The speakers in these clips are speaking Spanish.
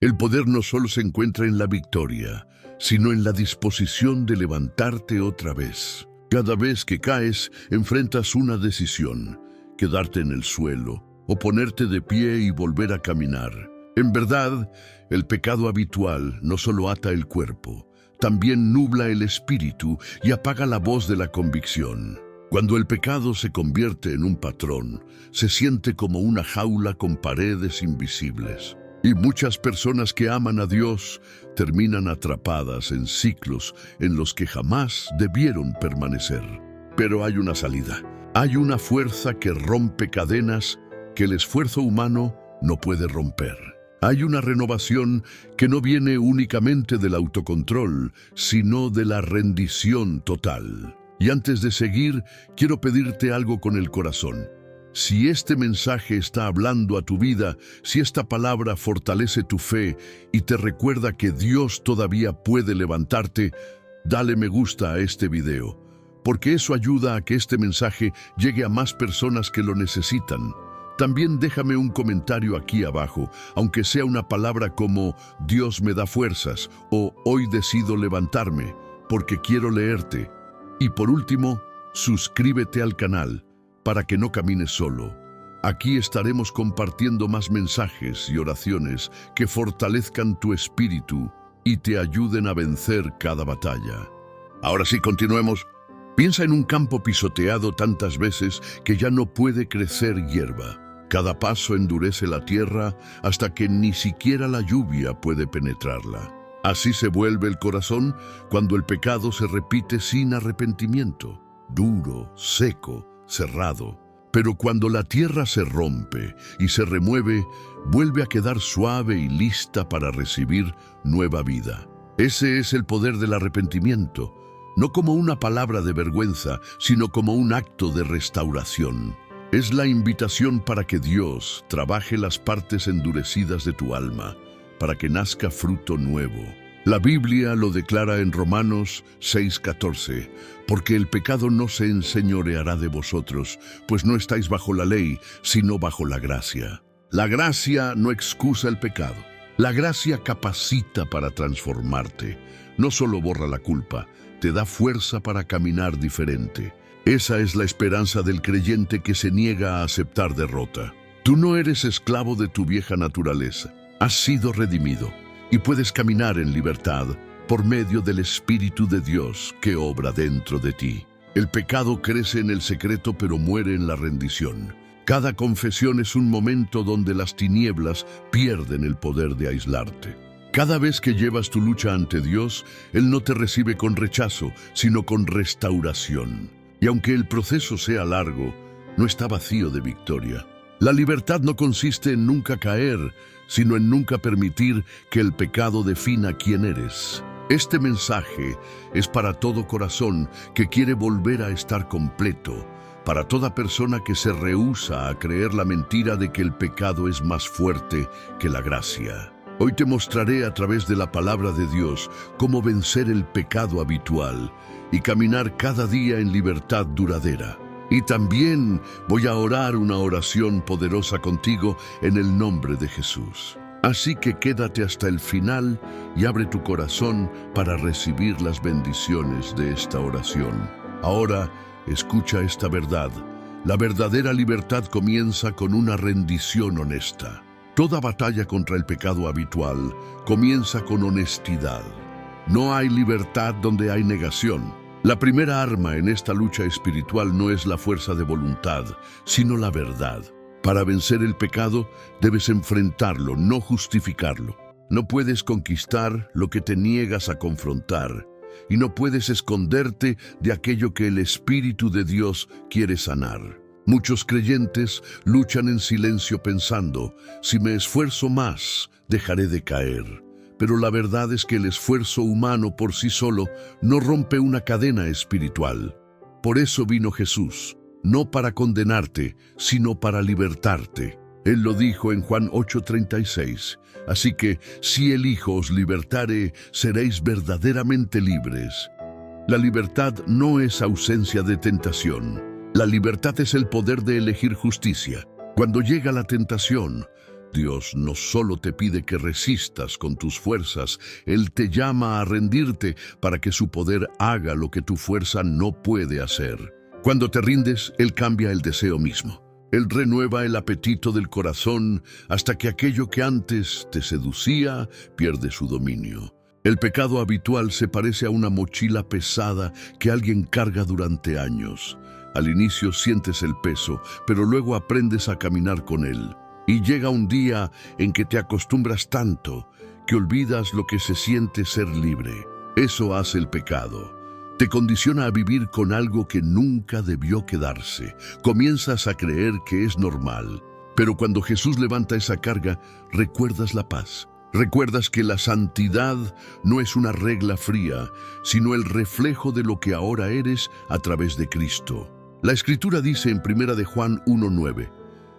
El poder no solo se encuentra en la victoria, sino en la disposición de levantarte otra vez. Cada vez que caes, enfrentas una decisión: quedarte en el suelo o ponerte de pie y volver a caminar. En verdad, el pecado habitual no solo ata el cuerpo, también nubla el espíritu y apaga la voz de la convicción. Cuando el pecado se convierte en un patrón, se siente como una jaula con paredes invisibles. Y muchas personas que aman a Dios terminan atrapadas en ciclos en los que jamás debieron permanecer. Pero hay una salida. Hay una fuerza que rompe cadenas que el esfuerzo humano no puede romper. Hay una renovación que no viene únicamente del autocontrol, sino de la rendición total. Y antes de seguir, quiero pedirte algo con el corazón. Si este mensaje está hablando a tu vida, si esta palabra fortalece tu fe y te recuerda que Dios todavía puede levantarte, dale me gusta a este video, porque eso ayuda a que este mensaje llegue a más personas que lo necesitan. También déjame un comentario aquí abajo, aunque sea una palabra como Dios me da fuerzas o hoy decido levantarme, porque quiero leerte. Y por último, suscríbete al canal para que no camines solo. Aquí estaremos compartiendo más mensajes y oraciones que fortalezcan tu espíritu y te ayuden a vencer cada batalla. Ahora sí, continuemos. Piensa en un campo pisoteado tantas veces que ya no puede crecer hierba. Cada paso endurece la tierra hasta que ni siquiera la lluvia puede penetrarla. Así se vuelve el corazón cuando el pecado se repite sin arrepentimiento, duro, seco, cerrado. Pero cuando la tierra se rompe y se remueve, vuelve a quedar suave y lista para recibir nueva vida. Ese es el poder del arrepentimiento, no como una palabra de vergüenza, sino como un acto de restauración. Es la invitación para que Dios trabaje las partes endurecidas de tu alma, para que nazca fruto nuevo. La Biblia lo declara en Romanos 6:14, porque el pecado no se enseñoreará de vosotros, pues no estáis bajo la ley, sino bajo la gracia. La gracia no excusa el pecado. La gracia capacita para transformarte. No solo borra la culpa, te da fuerza para caminar diferente. Esa es la esperanza del creyente que se niega a aceptar derrota. Tú no eres esclavo de tu vieja naturaleza. Has sido redimido y puedes caminar en libertad por medio del Espíritu de Dios que obra dentro de ti. El pecado crece en el secreto pero muere en la rendición. Cada confesión es un momento donde las tinieblas pierden el poder de aislarte. Cada vez que llevas tu lucha ante Dios, Él no te recibe con rechazo, sino con restauración. Y aunque el proceso sea largo, no está vacío de victoria. La libertad no consiste en nunca caer, sino en nunca permitir que el pecado defina quién eres. Este mensaje es para todo corazón que quiere volver a estar completo, para toda persona que se rehúsa a creer la mentira de que el pecado es más fuerte que la gracia. Hoy te mostraré a través de la palabra de Dios cómo vencer el pecado habitual y caminar cada día en libertad duradera. Y también voy a orar una oración poderosa contigo en el nombre de Jesús. Así que quédate hasta el final y abre tu corazón para recibir las bendiciones de esta oración. Ahora, escucha esta verdad. La verdadera libertad comienza con una rendición honesta. Toda batalla contra el pecado habitual comienza con honestidad. No hay libertad donde hay negación. La primera arma en esta lucha espiritual no es la fuerza de voluntad, sino la verdad. Para vencer el pecado, debes enfrentarlo, no justificarlo. No puedes conquistar lo que te niegas a confrontar, y no puedes esconderte de aquello que el Espíritu de Dios quiere sanar. Muchos creyentes luchan en silencio pensando, si me esfuerzo más, dejaré de caer. Pero la verdad es que el esfuerzo humano por sí solo no rompe una cadena espiritual. Por eso vino Jesús, no para condenarte, sino para libertarte. Él lo dijo en Juan 8:36. Así que, si el Hijo os libertare, seréis verdaderamente libres. La libertad no es ausencia de tentación. La libertad es el poder de elegir justicia. Cuando llega la tentación, Dios no solo te pide que resistas con tus fuerzas, Él te llama a rendirte para que su poder haga lo que tu fuerza no puede hacer. Cuando te rindes, Él cambia el deseo mismo. Él renueva el apetito del corazón hasta que aquello que antes te seducía pierde su dominio. El pecado habitual se parece a una mochila pesada que alguien carga durante años. Al inicio sientes el peso, pero luego aprendes a caminar con él. Y llega un día en que te acostumbras tanto que olvidas lo que se siente ser libre. Eso hace el pecado. Te condiciona a vivir con algo que nunca debió quedarse. Comienzas a creer que es normal. Pero cuando Jesús levanta esa carga, recuerdas la paz. Recuerdas que la santidad no es una regla fría, sino el reflejo de lo que ahora eres a través de Cristo. La Escritura dice en 1 de Juan 1:9,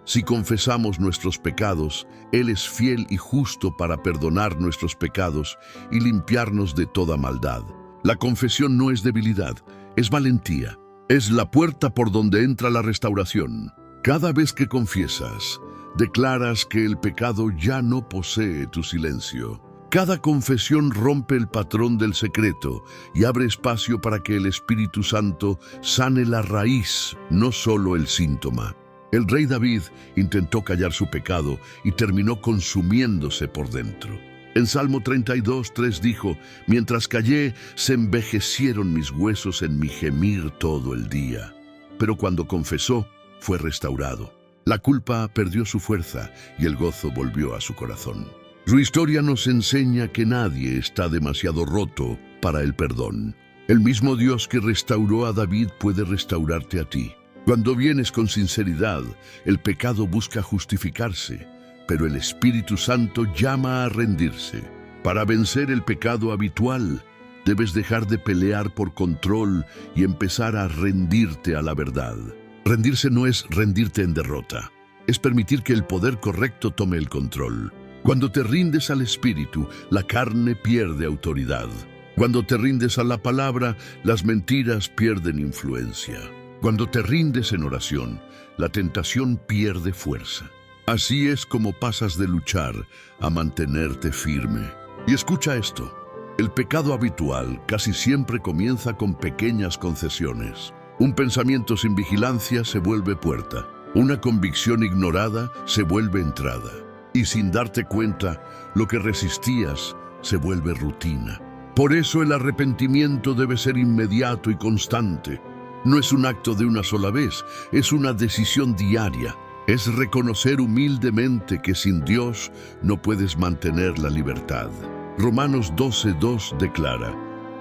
si confesamos nuestros pecados, Él es fiel y justo para perdonar nuestros pecados y limpiarnos de toda maldad. La confesión no es debilidad, es valentía. Es la puerta por donde entra la restauración. Cada vez que confiesas, declaras que el pecado ya no posee tu silencio. Cada confesión rompe el patrón del secreto y abre espacio para que el Espíritu Santo sane la raíz, no solo el síntoma. El rey David intentó callar su pecado y terminó consumiéndose por dentro. En Salmo 32:3 dijo, mientras callé, se envejecieron mis huesos en mi gemir todo el día. Pero cuando confesó, fue restaurado. La culpa perdió su fuerza y el gozo volvió a su corazón. Su historia nos enseña que nadie está demasiado roto para el perdón. El mismo Dios que restauró a David puede restaurarte a ti. Cuando vienes con sinceridad, el pecado busca justificarse, pero el Espíritu Santo llama a rendirse. Para vencer el pecado habitual, debes dejar de pelear por control y empezar a rendirte a la verdad. Rendirse no es rendirte en derrota, es permitir que el poder correcto tome el control. Cuando te rindes al Espíritu, la carne pierde autoridad. Cuando te rindes a la palabra, las mentiras pierden influencia. Cuando te rindes en oración, la tentación pierde fuerza. Así es como pasas de luchar a mantenerte firme. Y escucha esto, el pecado habitual casi siempre comienza con pequeñas concesiones. Un pensamiento sin vigilancia se vuelve puerta. Una convicción ignorada se vuelve entrada. Y sin darte cuenta, lo que resistías se vuelve rutina. Por eso el arrepentimiento debe ser inmediato y constante. No es un acto de una sola vez, es una decisión diaria. Es reconocer humildemente que sin Dios no puedes mantener la libertad. Romanos 12:2 declara,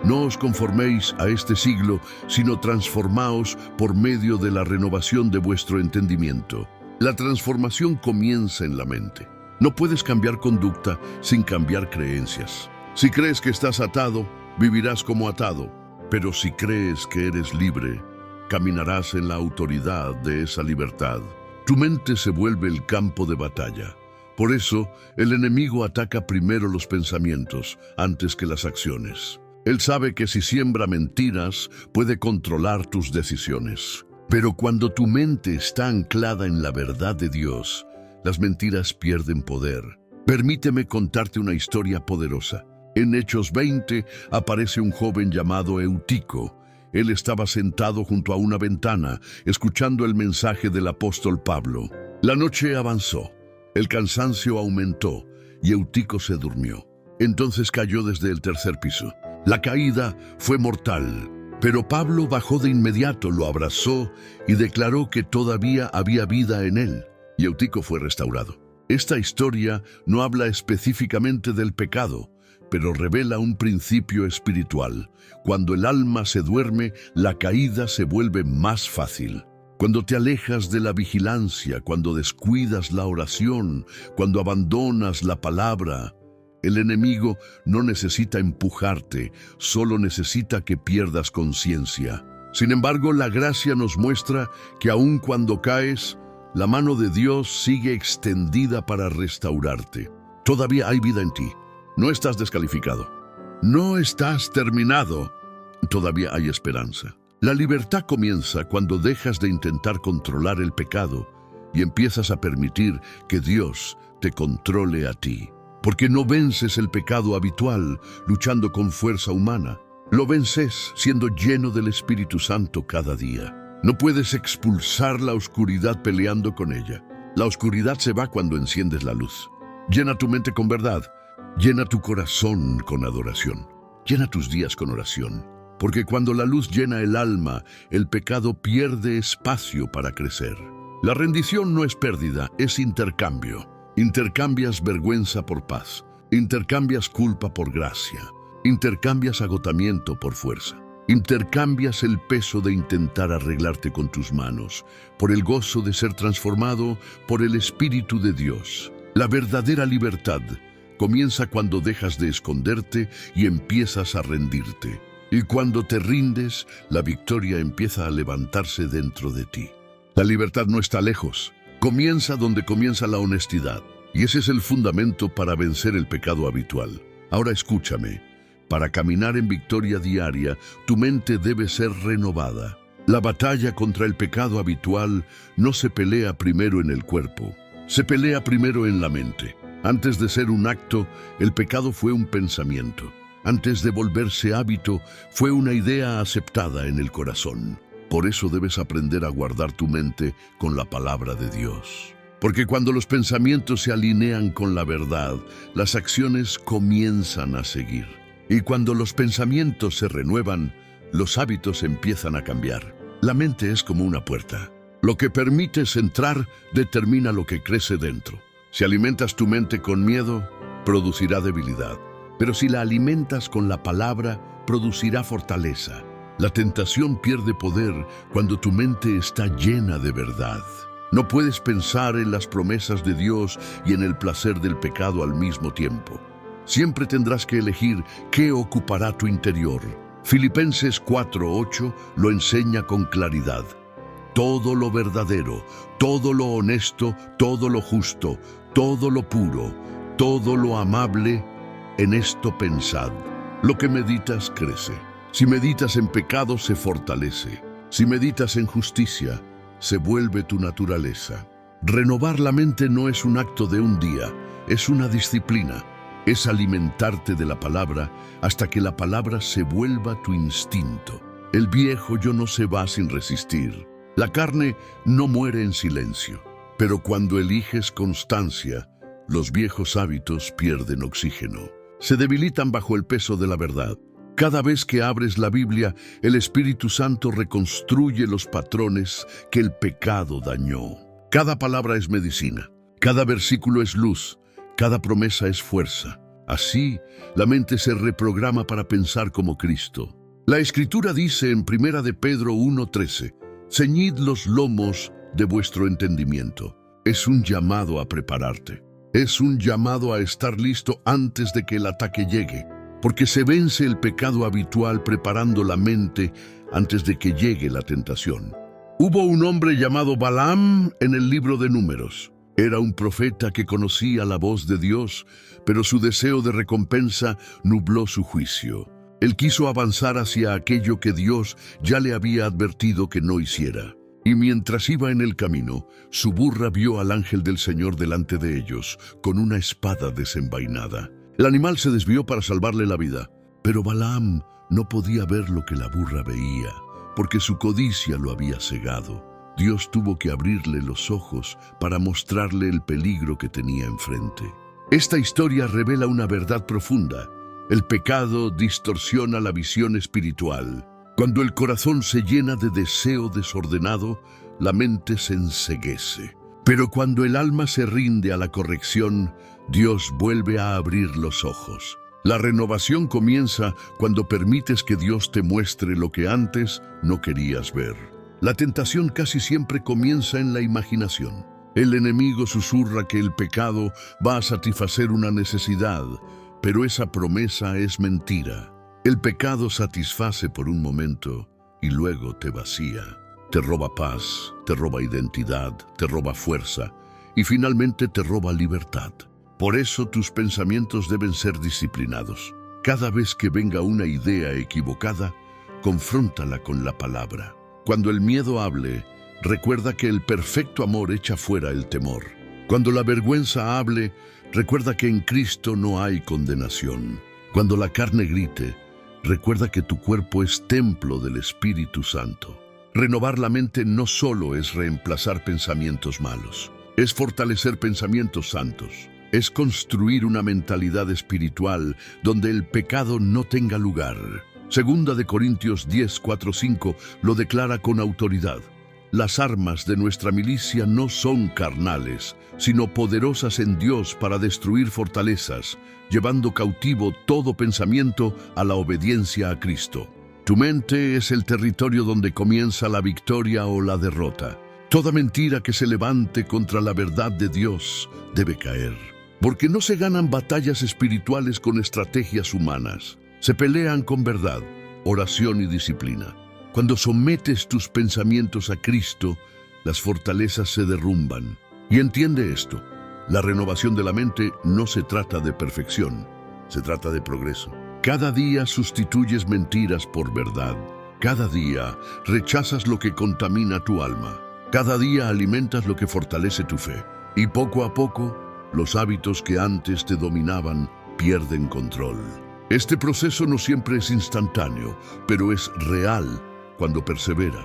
no os conforméis a este siglo, sino transformaos por medio de la renovación de vuestro entendimiento. La transformación comienza en la mente. No puedes cambiar conducta sin cambiar creencias. Si crees que estás atado, vivirás como atado. Pero si crees que eres libre, caminarás en la autoridad de esa libertad. Tu mente se vuelve el campo de batalla. Por eso, el enemigo ataca primero los pensamientos antes que las acciones. Él sabe que si siembra mentiras, puede controlar tus decisiones. Pero cuando tu mente está anclada en la verdad de Dios, las mentiras pierden poder. Permíteme contarte una historia poderosa. En Hechos 20 aparece un joven llamado Eutico. Él estaba sentado junto a una ventana, escuchando el mensaje del apóstol Pablo. La noche avanzó, el cansancio aumentó y Eutico se durmió. Entonces cayó desde el tercer piso. La caída fue mortal, pero Pablo bajó de inmediato, lo abrazó y declaró que todavía había vida en él. Y Eutico fue restaurado. Esta historia no habla específicamente del pecado, pero revela un principio espiritual. Cuando el alma se duerme, la caída se vuelve más fácil. Cuando te alejas de la vigilancia, cuando descuidas la oración, cuando abandonas la palabra, el enemigo no necesita empujarte, solo necesita que pierdas conciencia. Sin embargo, la gracia nos muestra que aun cuando caes, la mano de Dios sigue extendida para restaurarte. Todavía hay vida en ti. No estás descalificado. No estás terminado. Todavía hay esperanza. La libertad comienza cuando dejas de intentar controlar el pecado y empiezas a permitir que Dios te controle a ti. Porque no vences el pecado habitual luchando con fuerza humana. Lo vences siendo lleno del Espíritu Santo cada día. No puedes expulsar la oscuridad peleando con ella. La oscuridad se va cuando enciendes la luz. Llena tu mente con verdad. Llena tu corazón con adoración. Llena tus días con oración. Porque cuando la luz llena el alma, el pecado pierde espacio para crecer. La rendición no es pérdida, es intercambio. Intercambias vergüenza por paz. Intercambias culpa por gracia. Intercambias agotamiento por fuerza. Intercambias el peso de intentar arreglarte con tus manos por el gozo de ser transformado por el Espíritu de Dios. La verdadera libertad comienza cuando dejas de esconderte y empiezas a rendirte. Y cuando te rindes, la victoria empieza a levantarse dentro de ti. La libertad no está lejos. Comienza donde comienza la honestidad. Y ese es el fundamento para vencer el pecado habitual. Ahora escúchame. Para caminar en victoria diaria, tu mente debe ser renovada. La batalla contra el pecado habitual no se pelea primero en el cuerpo. Se pelea primero en la mente. Antes de ser un acto, el pecado fue un pensamiento. Antes de volverse hábito, fue una idea aceptada en el corazón. Por eso debes aprender a guardar tu mente con la palabra de Dios. Porque cuando los pensamientos se alinean con la verdad, las acciones comienzan a seguir. Y cuando los pensamientos se renuevan, los hábitos empiezan a cambiar. La mente es como una puerta. Lo que permites entrar determina lo que crece dentro. Si alimentas tu mente con miedo, producirá debilidad. Pero si la alimentas con la palabra, producirá fortaleza. La tentación pierde poder cuando tu mente está llena de verdad. No puedes pensar en las promesas de Dios y en el placer del pecado al mismo tiempo. Siempre tendrás que elegir qué ocupará tu interior. Filipenses 4:8 lo enseña con claridad. Todo lo verdadero, todo lo honesto, todo lo justo, todo lo puro, todo lo amable, en esto pensad. Lo que meditas crece. Si meditas en pecado, se fortalece. Si meditas en justicia, se vuelve tu naturaleza. Renovar la mente no es un acto de un día, es una disciplina. Es alimentarte de la palabra hasta que la palabra se vuelva tu instinto. El viejo yo no se va sin resistir. La carne no muere en silencio. Pero cuando eliges constancia, los viejos hábitos pierden oxígeno. Se debilitan bajo el peso de la verdad. Cada vez que abres la Biblia, el Espíritu Santo reconstruye los patrones que el pecado dañó. Cada palabra es medicina. Cada versículo es luz. Cada promesa es fuerza. Así, la mente se reprograma para pensar como Cristo. La Escritura dice en 1 de Pedro 1:13, ceñid los lomos de vuestro entendimiento. Es un llamado a prepararte. Es un llamado a estar listo antes de que el ataque llegue. Porque se vence el pecado habitual preparando la mente antes de que llegue la tentación. Hubo un hombre llamado Balaam en el libro de Números. Era un profeta que conocía la voz de Dios, pero su deseo de recompensa nubló su juicio. Él quiso avanzar hacia aquello que Dios ya le había advertido que no hiciera. Y mientras iba en el camino, su burra vio al ángel del Señor delante de ellos, con una espada desenvainada. El animal se desvió para salvarle la vida, pero Balaam no podía ver lo que la burra veía, porque su codicia lo había cegado. Dios tuvo que abrirle los ojos para mostrarle el peligro que tenía enfrente. Esta historia revela una verdad profunda. El pecado distorsiona la visión espiritual. Cuando el corazón se llena de deseo desordenado, la mente se enceguece. Pero cuando el alma se rinde a la corrección, Dios vuelve a abrir los ojos. La renovación comienza cuando permites que Dios te muestre lo que antes no querías ver. La tentación casi siempre comienza en la imaginación. El enemigo susurra que el pecado va a satisfacer una necesidad, pero esa promesa es mentira. El pecado satisface por un momento y luego te vacía. Te roba paz, te roba identidad, te roba fuerza y finalmente te roba libertad. Por eso tus pensamientos deben ser disciplinados. Cada vez que venga una idea equivocada, confróntala con la palabra. Cuando el miedo hable, recuerda que el perfecto amor echa fuera el temor. Cuando la vergüenza hable, recuerda que en Cristo no hay condenación. Cuando la carne grite, recuerda que tu cuerpo es templo del Espíritu Santo. Renovar la mente no solo es reemplazar pensamientos malos, es fortalecer pensamientos santos. Es construir una mentalidad espiritual donde el pecado no tenga lugar. Segunda de Corintios 10, 4, 5 lo declara con autoridad. Las armas de nuestra milicia no son carnales, sino poderosas en Dios para destruir fortalezas, llevando cautivo todo pensamiento a la obediencia a Cristo. Tu mente es el territorio donde comienza la victoria o la derrota. Toda mentira que se levante contra la verdad de Dios debe caer. Porque no se ganan batallas espirituales con estrategias humanas. Se pelean con verdad, oración y disciplina. Cuando sometes tus pensamientos a Cristo, las fortalezas se derrumban. Y entiende esto, la renovación de la mente no se trata de perfección, se trata de progreso. Cada día sustituyes mentiras por verdad. Cada día rechazas lo que contamina tu alma. Cada día alimentas lo que fortalece tu fe. Y poco a poco, los hábitos que antes te dominaban pierden control. Este proceso no siempre es instantáneo, pero es real cuando perseveras.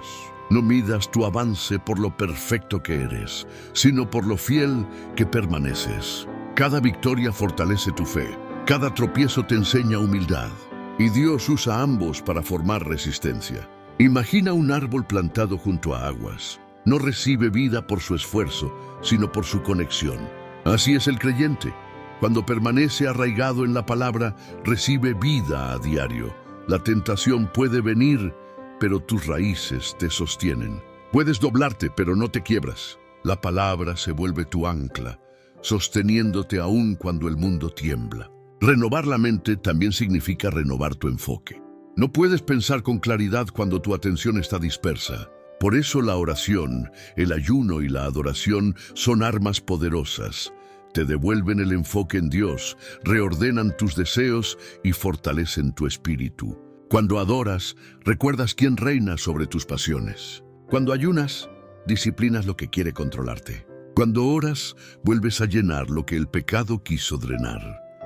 No midas tu avance por lo perfecto que eres, sino por lo fiel que permaneces. Cada victoria fortalece tu fe, cada tropiezo te enseña humildad, y Dios usa ambos para formar resistencia. Imagina un árbol plantado junto a aguas. No recibe vida por su esfuerzo, sino por su conexión. Así es el creyente. Cuando permanece arraigado en la palabra, recibe vida a diario. La tentación puede venir, pero tus raíces te sostienen. Puedes doblarte, pero no te quiebras. La palabra se vuelve tu ancla, sosteniéndote aún cuando el mundo tiembla. Renovar la mente también significa renovar tu enfoque. No puedes pensar con claridad cuando tu atención está dispersa. Por eso la oración, el ayuno y la adoración son armas poderosas. Te devuelven el enfoque en Dios, reordenan tus deseos y fortalecen tu espíritu. Cuando adoras, recuerdas quién reina sobre tus pasiones. Cuando ayunas, disciplinas lo que quiere controlarte. Cuando oras, vuelves a llenar lo que el pecado quiso drenar.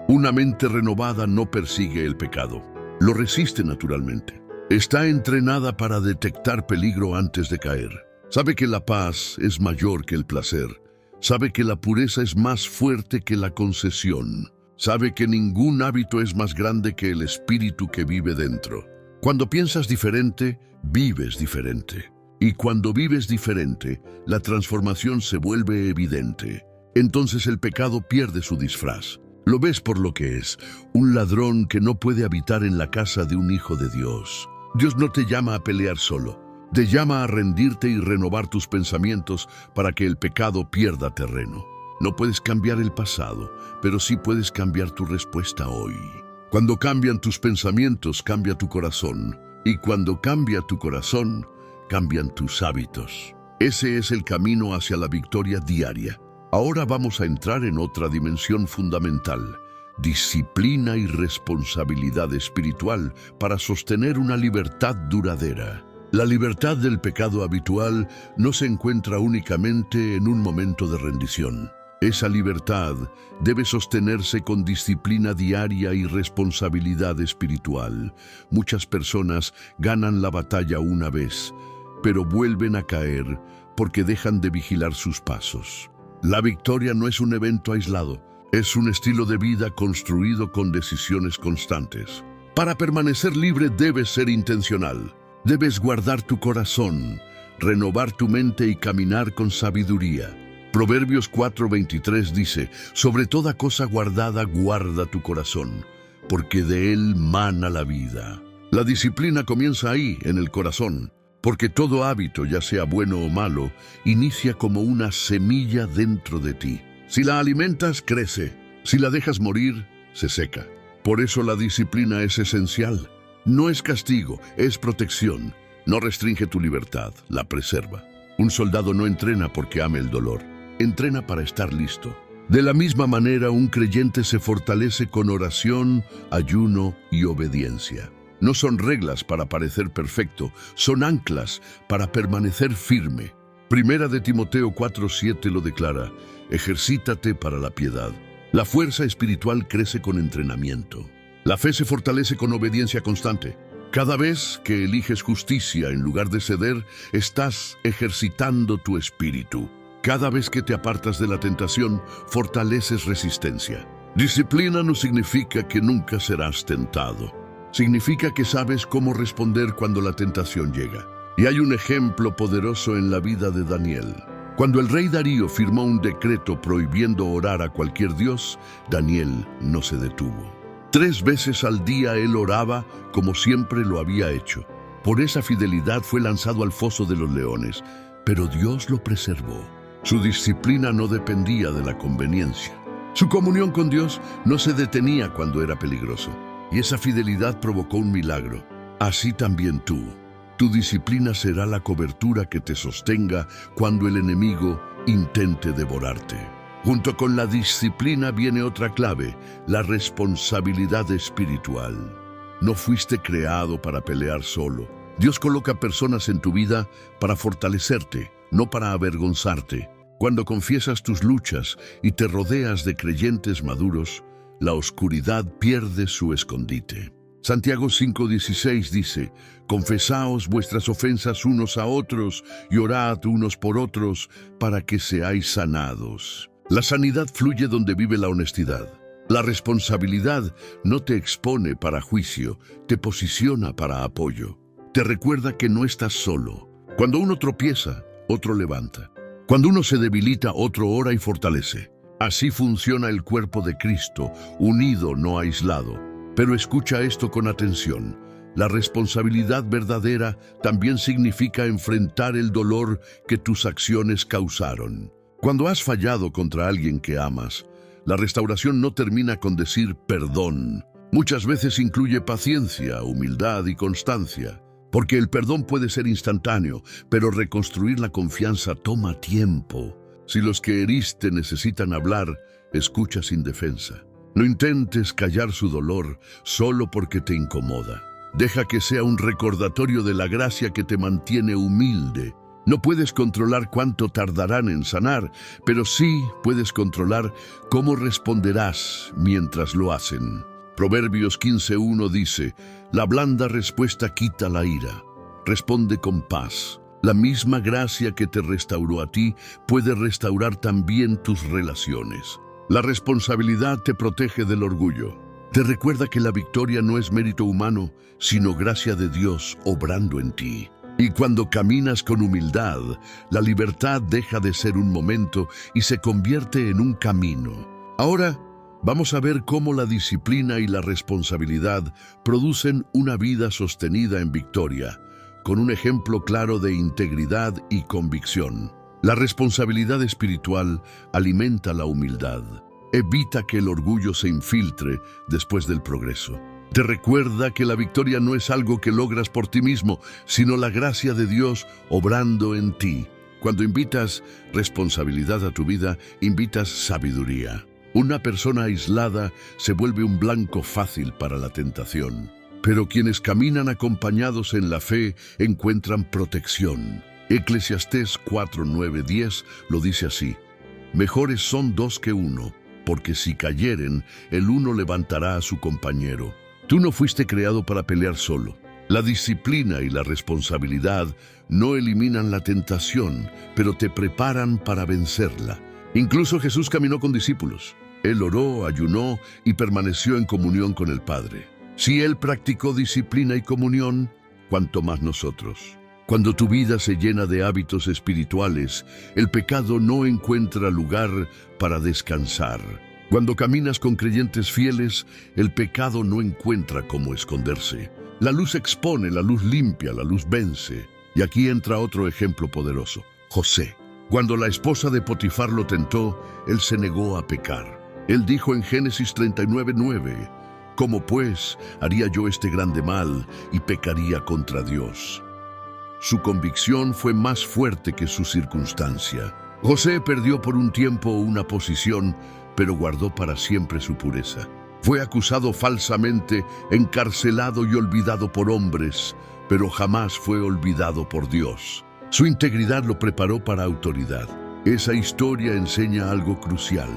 Una mente renovada no persigue el pecado, lo resiste naturalmente. Está entrenada para detectar peligro antes de caer. Sabe que la paz es mayor que el placer. Sabe que la pureza es más fuerte que la concesión. Sabe que ningún hábito es más grande que el espíritu que vive dentro. Cuando piensas diferente, vives diferente. Y cuando vives diferente, la transformación se vuelve evidente. Entonces el pecado pierde su disfraz. Lo ves por lo que es, un ladrón que no puede habitar en la casa de un hijo de Dios. Dios no te llama a pelear solo. Te llama a rendirte y renovar tus pensamientos para que el pecado pierda terreno. No puedes cambiar el pasado, pero sí puedes cambiar tu respuesta hoy. Cuando cambian tus pensamientos, cambia tu corazón. Y cuando cambia tu corazón, cambian tus hábitos. Ese es el camino hacia la victoria diaria. Ahora vamos a entrar en otra dimensión fundamental: disciplina y responsabilidad espiritual para sostener una libertad duradera. La libertad del pecado habitual no se encuentra únicamente en un momento de rendición. Esa libertad debe sostenerse con disciplina diaria y responsabilidad espiritual. Muchas personas ganan la batalla una vez, pero vuelven a caer porque dejan de vigilar sus pasos. La victoria no es un evento aislado, es un estilo de vida construido con decisiones constantes. Para permanecer libre debes ser intencional. Debes guardar tu corazón, renovar tu mente y caminar con sabiduría. Proverbios 4:23 dice: sobre toda cosa guardada, guarda tu corazón, porque de él mana la vida. La disciplina comienza ahí, en el corazón, porque todo hábito, ya sea bueno o malo, inicia como una semilla dentro de ti. Si la alimentas, crece. Si la dejas morir, se seca. Por eso la disciplina es esencial. No es castigo, es protección. No restringe tu libertad, la preserva. Un soldado no entrena porque ame el dolor, entrena para estar listo. De la misma manera, un creyente se fortalece con oración, ayuno y obediencia. No son reglas para parecer perfecto, son anclas para permanecer firme. Primera de Timoteo 4:7 lo declara: ejercítate para la piedad. La fuerza espiritual crece con entrenamiento. La fe se fortalece con obediencia constante. Cada vez que eliges justicia en lugar de ceder, estás ejercitando tu espíritu. Cada vez que te apartas de la tentación, fortaleces resistencia. Disciplina no significa que nunca serás tentado. Significa que sabes cómo responder cuando la tentación llega. Y hay un ejemplo poderoso en la vida de Daniel. Cuando el rey Darío firmó un decreto prohibiendo orar a cualquier dios, Daniel no se detuvo. 3 veces al día él oraba como siempre lo había hecho. Por esa fidelidad fue lanzado al foso de los leones, pero Dios lo preservó. Su disciplina no dependía de la conveniencia. Su comunión con Dios no se detenía cuando era peligroso, y esa fidelidad provocó un milagro. Así también tú. Tu disciplina será la cobertura que te sostenga cuando el enemigo intente devorarte. Junto con la disciplina viene otra clave: la responsabilidad espiritual. No fuiste creado para pelear solo. Dios coloca personas en tu vida para fortalecerte, no para avergonzarte. Cuando confiesas tus luchas y te rodeas de creyentes maduros, la oscuridad pierde su escondite. Santiago 5:16 dice: confesaos vuestras ofensas unos a otros y orad unos por otros para que seáis sanados. La sanidad fluye donde vive la honestidad. La responsabilidad no te expone para juicio, te posiciona para apoyo. Te recuerda que no estás solo. Cuando uno tropieza, otro levanta. Cuando uno se debilita, otro ora y fortalece. Así funciona el cuerpo de Cristo, unido, no aislado. Pero escucha esto con atención. La responsabilidad verdadera también significa enfrentar el dolor que tus acciones causaron. Cuando has fallado contra alguien que amas, la restauración no termina con decir perdón. Muchas veces incluye paciencia, humildad y constancia. Porque el perdón puede ser instantáneo, pero reconstruir la confianza toma tiempo. Si los que heriste necesitan hablar, escucha sin defensa. No intentes callar su dolor solo porque te incomoda. Deja que sea un recordatorio de la gracia que te mantiene humilde. No puedes controlar cuánto tardarán en sanar, pero sí puedes controlar cómo responderás mientras lo hacen. Proverbios 15:1 dice: la blanda respuesta quita la ira. Responde con paz. La misma gracia que te restauró a ti puede restaurar también tus relaciones. La responsabilidad te protege del orgullo. Te recuerda que la victoria no es mérito humano, sino gracia de Dios obrando en ti. Y cuando caminas con humildad, la libertad deja de ser un momento y se convierte en un camino. Ahora, vamos a ver cómo la disciplina y la responsabilidad producen una vida sostenida en victoria, con un ejemplo claro de integridad y convicción. La responsabilidad espiritual alimenta la humildad. Evita que el orgullo se infiltre después del progreso. Te recuerda que la victoria no es algo que logras por ti mismo, sino la gracia de Dios obrando en ti. Cuando invitas responsabilidad a tu vida, invitas sabiduría. Una persona aislada se vuelve un blanco fácil para la tentación. Pero quienes caminan acompañados en la fe encuentran protección. Eclesiastés 4:9-10 lo dice así: mejores son 2 que 1, porque si cayeren, el uno levantará a su compañero. Tú no fuiste creado para pelear solo. La disciplina y la responsabilidad no eliminan la tentación, pero te preparan para vencerla. Incluso Jesús caminó con discípulos. Él oró, ayunó y permaneció en comunión con el Padre. Si Él practicó disciplina y comunión, cuanto más nosotros. Cuando tu vida se llena de hábitos espirituales, el pecado no encuentra lugar para descansar. Cuando caminas con creyentes fieles, el pecado no encuentra cómo esconderse. La luz expone, la luz limpia, la luz vence. Y aquí entra otro ejemplo poderoso: José. Cuando la esposa de Potifar lo tentó, él se negó a pecar. Él dijo en Génesis 39:9: ¿cómo pues haría yo este grande mal y pecaría contra Dios? Su convicción fue más fuerte que su circunstancia. José perdió por un tiempo una posición, pero guardó para siempre su pureza. Fue acusado falsamente, encarcelado y olvidado por hombres, pero jamás fue olvidado por Dios. Su integridad lo preparó para autoridad. Esa historia enseña algo crucial.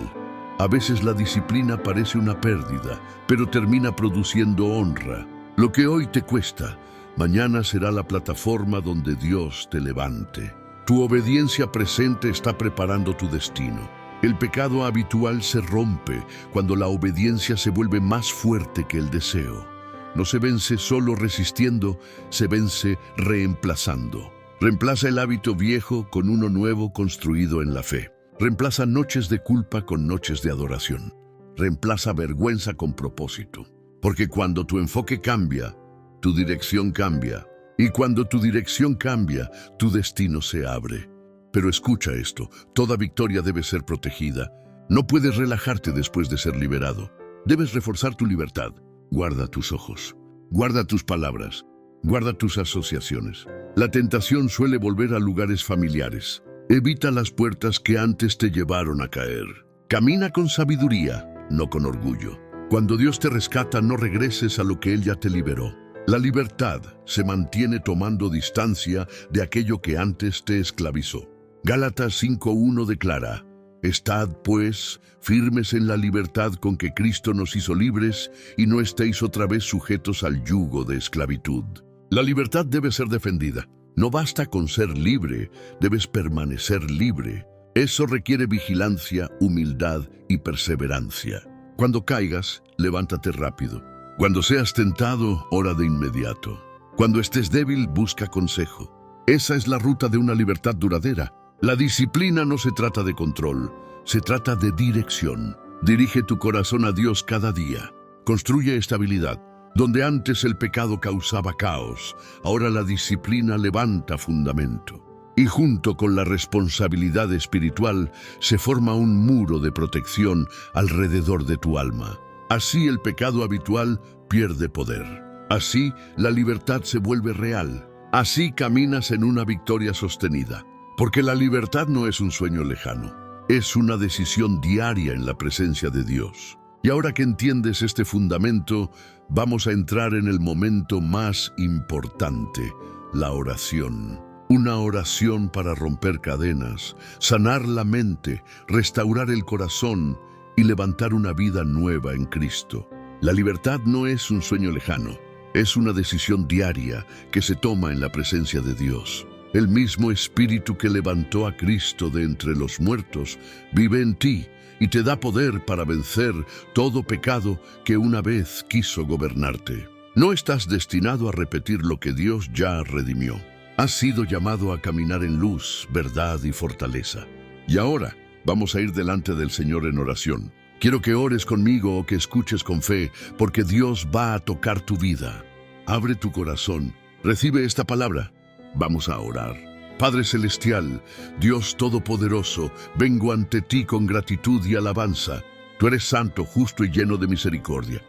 A veces la disciplina parece una pérdida, pero termina produciendo honra. Lo que hoy te cuesta, mañana será la plataforma donde Dios te levante. Tu obediencia presente está preparando tu destino. El pecado habitual se rompe cuando la obediencia se vuelve más fuerte que el deseo. No se vence solo resistiendo, se vence reemplazando. Reemplaza el hábito viejo con uno nuevo construido en la fe. Reemplaza noches de culpa con noches de adoración. Reemplaza vergüenza con propósito. Porque cuando tu enfoque cambia, tu dirección cambia. Y cuando tu dirección cambia, tu destino se abre. Pero escucha esto, toda victoria debe ser protegida. No puedes relajarte después de ser liberado. Debes reforzar tu libertad. Guarda tus ojos. Guarda tus palabras. Guarda tus asociaciones. La tentación suele volver a lugares familiares. Evita las puertas que antes te llevaron a caer. Camina con sabiduría, no con orgullo. Cuando Dios te rescata, no regreses a lo que Él ya te liberó. La libertad se mantiene tomando distancia de aquello que antes te esclavizó. Gálatas 5:1 declara: Estad, pues, firmes en la libertad con que Cristo nos hizo libres y no estéis otra vez sujetos al yugo de esclavitud. La libertad debe ser defendida. No basta con ser libre, debes permanecer libre. Eso requiere vigilancia, humildad y perseverancia. Cuando caigas, levántate rápido. Cuando seas tentado, ora de inmediato. Cuando estés débil, busca consejo. Esa es la ruta de una libertad duradera. La disciplina no se trata de control, se trata de dirección. Dirige tu corazón a Dios cada día. Construye estabilidad. Donde antes el pecado causaba caos, ahora la disciplina levanta fundamento. Y junto con la responsabilidad espiritual se forma un muro de protección alrededor de tu alma. Así el pecado habitual pierde poder. Así la libertad se vuelve real. Así caminas en una victoria sostenida. Porque la libertad no es un sueño lejano, es una decisión diaria en la presencia de Dios. Y ahora que entiendes este fundamento, vamos a entrar en el momento más importante, la oración. Una oración para romper cadenas, sanar la mente, restaurar el corazón y levantar una vida nueva en Cristo. La libertad no es un sueño lejano, es una decisión diaria que se toma en la presencia de Dios. El mismo Espíritu que levantó a Cristo de entre los muertos vive en ti y te da poder para vencer todo pecado que una vez quiso gobernarte. No estás destinado a repetir lo que Dios ya redimió. Has sido llamado a caminar en luz, verdad y fortaleza. Y ahora vamos a ir delante del Señor en oración. Quiero que ores conmigo o que escuches con fe, porque Dios va a tocar tu vida. Abre tu corazón, recibe esta palabra. Vamos a orar. Padre Celestial, Dios Todopoderoso, vengo ante ti con gratitud y alabanza. Tú eres santo, justo y lleno de misericordia.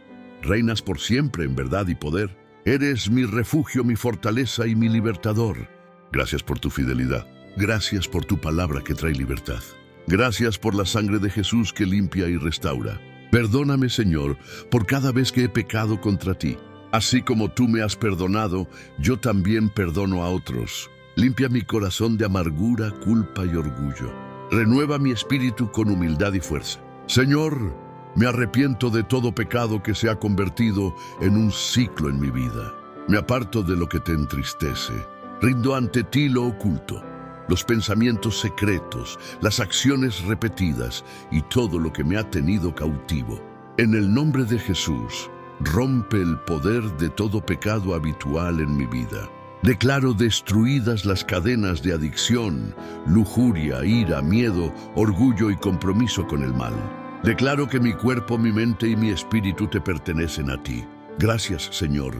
Reinas por siempre en verdad y poder. Eres mi refugio, mi fortaleza y mi libertador. Gracias por tu fidelidad. Gracias por tu palabra que trae libertad. Gracias por la sangre de Jesús que limpia y restaura. Perdóname, Señor, por cada vez que he pecado contra ti. Así como tú me has perdonado, yo también perdono a otros. Limpia mi corazón de amargura, culpa y orgullo. Renueva mi espíritu con humildad y fuerza. Señor, me arrepiento de todo pecado que se ha convertido en un ciclo en mi vida. Me aparto de lo que te entristece. Rindo ante ti lo oculto, los pensamientos secretos, las acciones repetidas y todo lo que me ha tenido cautivo. En el nombre de Jesús, rompe el poder de todo pecado habitual en mi vida. Declaro destruidas las cadenas de adicción, lujuria, ira, miedo, orgullo y compromiso con el mal. Declaro que mi cuerpo, mi mente y mi espíritu te pertenecen a ti. Gracias, Señor,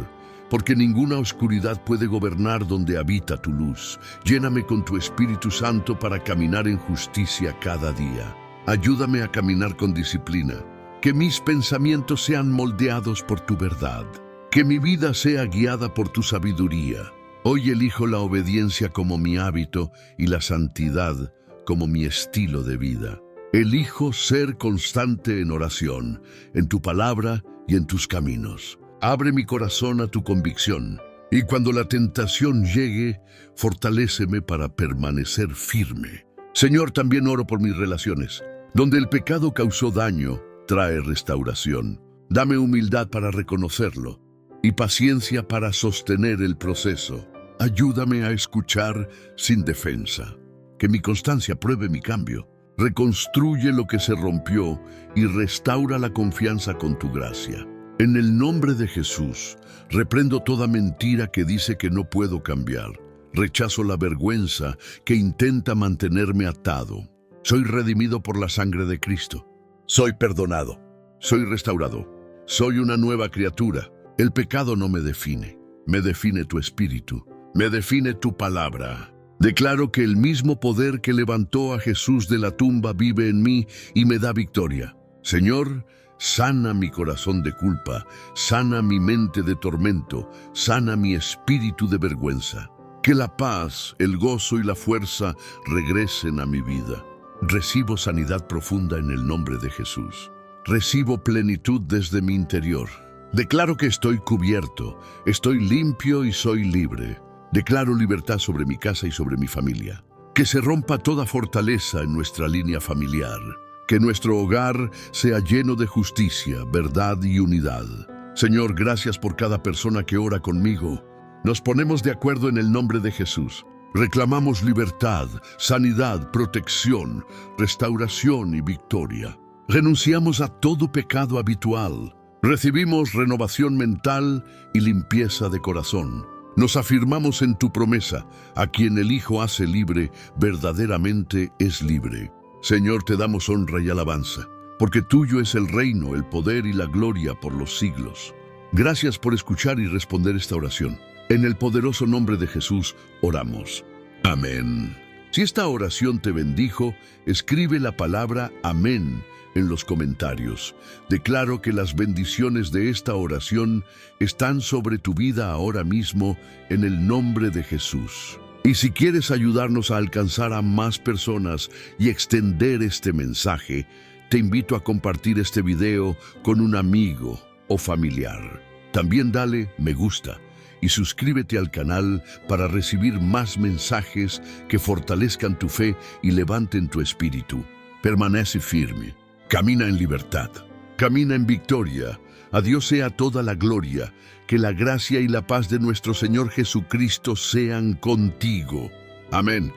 porque ninguna oscuridad puede gobernar donde habita tu luz. Lléname con tu Espíritu Santo para caminar en justicia cada día. Ayúdame a caminar con disciplina. Que mis pensamientos sean moldeados por tu verdad. Que mi vida sea guiada por tu sabiduría. Hoy elijo la obediencia como mi hábito y la santidad como mi estilo de vida. Elijo ser constante en oración, en tu palabra y en tus caminos. Abre mi corazón a tu convicción. Y cuando la tentación llegue, fortaléceme para permanecer firme. Señor, también oro por mis relaciones. Donde el pecado causó daño, trae restauración. Dame humildad para reconocerlo y paciencia para sostener el proceso. Ayúdame a escuchar sin defensa. Que mi constancia pruebe mi cambio. Reconstruye lo que se rompió y restaura la confianza con tu gracia. En el nombre de Jesús, reprendo toda mentira que dice que no puedo cambiar. Rechazo la vergüenza que intenta mantenerme atado. Soy redimido por la sangre de Cristo. Soy perdonado. Soy restaurado. Soy una nueva criatura. El pecado no me define. Me define tu espíritu. Me define tu palabra. Declaro que el mismo poder que levantó a Jesús de la tumba vive en mí y me da victoria. Señor, sana mi corazón de culpa, sana mi mente de tormento, sana mi espíritu de vergüenza. Que la paz, el gozo y la fuerza regresen a mi vida. Recibo sanidad profunda en el nombre de Jesús. Recibo plenitud desde mi interior. Declaro que estoy cubierto, estoy limpio y soy libre. Declaro libertad sobre mi casa y sobre mi familia. Que se rompa toda fortaleza en nuestra línea familiar. Que nuestro hogar sea lleno de justicia, verdad y unidad. Señor, gracias por cada persona que ora conmigo. Nos ponemos de acuerdo en el nombre de Jesús. Reclamamos libertad, sanidad, protección, restauración y victoria. Renunciamos a todo pecado habitual. Recibimos renovación mental y limpieza de corazón. Nos afirmamos en tu promesa, a quien el Hijo hace libre, verdaderamente es libre. Señor, te damos honra y alabanza, porque tuyo es el reino, el poder y la gloria por los siglos. Gracias por escuchar y responder esta oración. En el poderoso nombre de Jesús oramos. Amén. Si esta oración te bendijo, escribe la palabra amén en los comentarios. Declaro que las bendiciones de esta oración están sobre tu vida ahora mismo en el nombre de Jesús. Y si quieres ayudarnos a alcanzar a más personas y extender este mensaje, te invito a compartir este video con un amigo o familiar. También dale me gusta y suscríbete al canal para recibir más mensajes que fortalezcan tu fe y levanten tu espíritu. Permanece firme. Camina en libertad, camina en victoria. A Dios sea toda la gloria, que la gracia y la paz de nuestro Señor Jesucristo sean contigo. Amén.